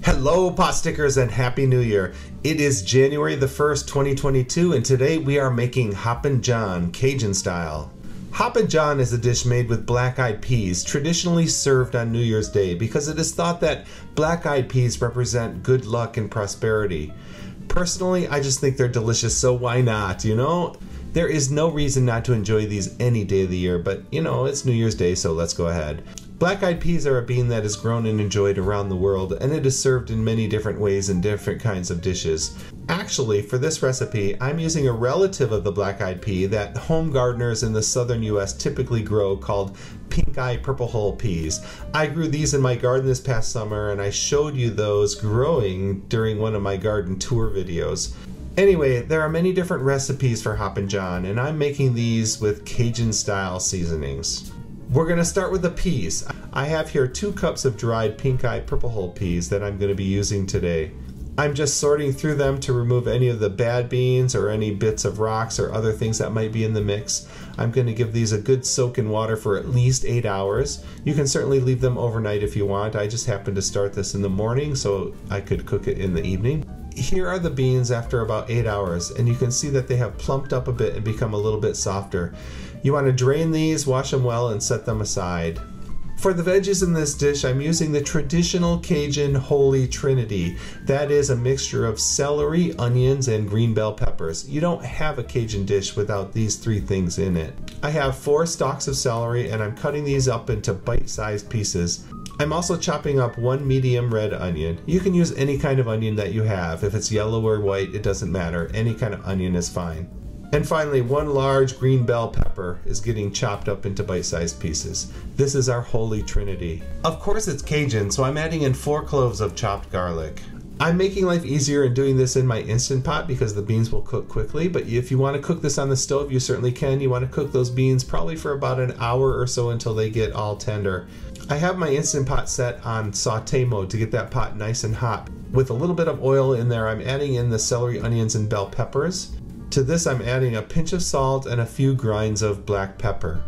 Hello pot stickers and Happy New Year. It is January the 1st, 2022 and today we are making Hoppin' John Cajun style. Hoppin' John is a dish made with black-eyed peas, traditionally served on New Year's Day because it is thought that black-eyed peas represent good luck and prosperity. Personally, I just think they're delicious, so why not, you know? There is no reason not to enjoy these any day of the year, but you know, it's New Year's Day, so let's go ahead. Black-eyed peas are a bean that is grown and enjoyed around the world, and it is served in many different ways in different kinds of dishes. Actually, for this recipe, I'm using a relative of the black-eyed pea that home gardeners in the southern US typically grow called pink-eye purple hull peas. I grew these in my garden this past summer, and I showed you those growing during one of my garden tour videos. Anyway, there are many different recipes for Hoppin' John, and I'm making these with Cajun-style seasonings. We're going to start with the peas. I have here 2 cups of dried pink-eye purple hull peas that I'm going to be using today. I'm just sorting through them to remove any of the bad beans or any bits of rocks or other things that might be in the mix. I'm going to give these a good soak in water for at least 8 hours. You can certainly leave them overnight if you want. I just happened to start this in the morning so I could cook it in the evening. Here are the beans after about 8 hours, and you can see that they have plumped up a bit and become a little bit softer. You want to drain these, wash them well, and set them aside. For the veggies in this dish, I'm using the traditional Cajun Holy Trinity. That is a mixture of celery, onions, and green bell peppers. You don't have a Cajun dish without these 3 things in it. I have 4 stalks of celery, and I'm cutting these up into bite-sized pieces. I'm also chopping up 1 medium red onion. You can use any kind of onion that you have. If it's yellow or white, it doesn't matter. Any kind of onion is fine. And finally, 1 large green bell pepper is getting chopped up into bite-sized pieces. This is our Holy Trinity. Of course it's Cajun, so I'm adding in 4 cloves of chopped garlic. I'm making life easier in doing this in my Instant Pot because the beans will cook quickly, but if you want to cook this on the stove, you certainly can. You want to cook those beans probably for about an hour or so until they get all tender. I have my Instant Pot set on saute mode to get that pot nice and hot. With a little bit of oil in there, I'm adding in the celery, onions, and bell peppers. To this, I'm adding a pinch of salt and a few grinds of black pepper.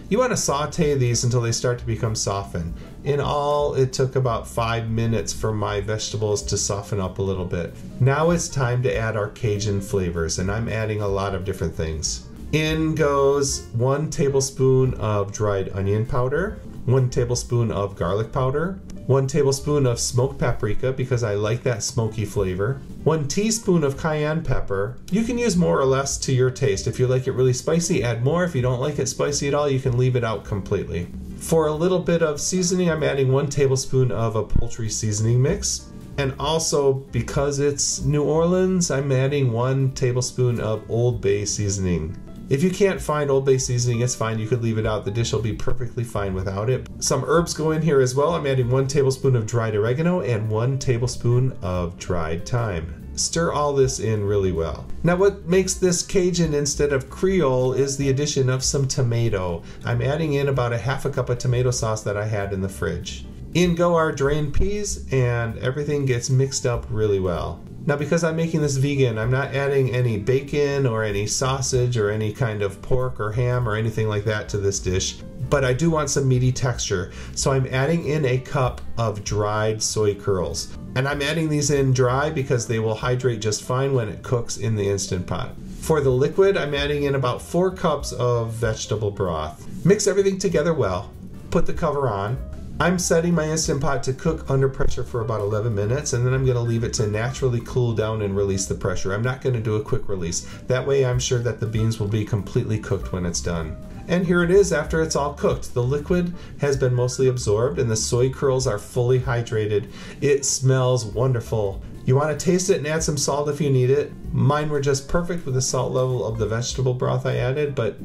You want to saute these until they start to become softened. In all, it took about 5 minutes for my vegetables to soften up a little bit. Now it's time to add our Cajun flavors, and I'm adding a lot of different things. In goes 1 tablespoon of dried onion powder, 1 tablespoon of garlic powder, 1 tablespoon of smoked paprika because I like that smoky flavor, 1 teaspoon of cayenne pepper. You can use more or less to your taste. If you like it really spicy, add more. If you don't like it spicy at all, you can leave it out completely. For a little bit of seasoning, I'm adding 1 tablespoon of a poultry seasoning mix. And also, because it's New Orleans, I'm adding 1 tablespoon of Old Bay seasoning. If you can't find Old Bay seasoning, it's fine. You could leave it out. The dish will be perfectly fine without it. Some herbs go in here as well. I'm adding 1 tablespoon of dried oregano and 1 tablespoon of dried thyme. Stir all this in really well. Now what makes this Cajun instead of Creole is the addition of some tomato. I'm adding in about a half a cup of tomato sauce that I had in the fridge. In go our drained peas, and everything gets mixed up really well. Now because I'm making this vegan, I'm not adding any bacon or any sausage or any kind of pork or ham or anything like that to this dish, but I do want some meaty texture. So I'm adding in a cup of dried soy curls. And I'm adding these in dry because they will hydrate just fine when it cooks in the Instant Pot. For the liquid, I'm adding in about 4 cups of vegetable broth. Mix everything together well, put the cover on. I'm setting my Instant Pot to cook under pressure for about 11 minutes, and then I'm going to leave it to naturally cool down and release the pressure. I'm not going to do a quick release. That way I'm sure that the beans will be completely cooked when it's done. And here it is after it's all cooked. The liquid has been mostly absorbed and the soy curls are fully hydrated. It smells wonderful. You want to taste it and add some salt if you need it. Mine were just perfect with the salt level of the vegetable broth I added, but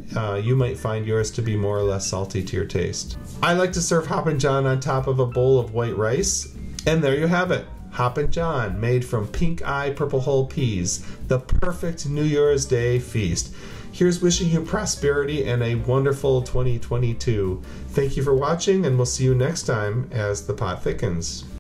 you might find yours to be more or less salty to your taste. I like to serve Hoppin' John on top of a bowl of white rice. And there you have it. Hoppin' John, made from pink-eye purple hull peas. The perfect New Year's Day feast. Here's wishing you prosperity and a wonderful 2022. Thank you for watching, and we'll see you next time as the pot thickens.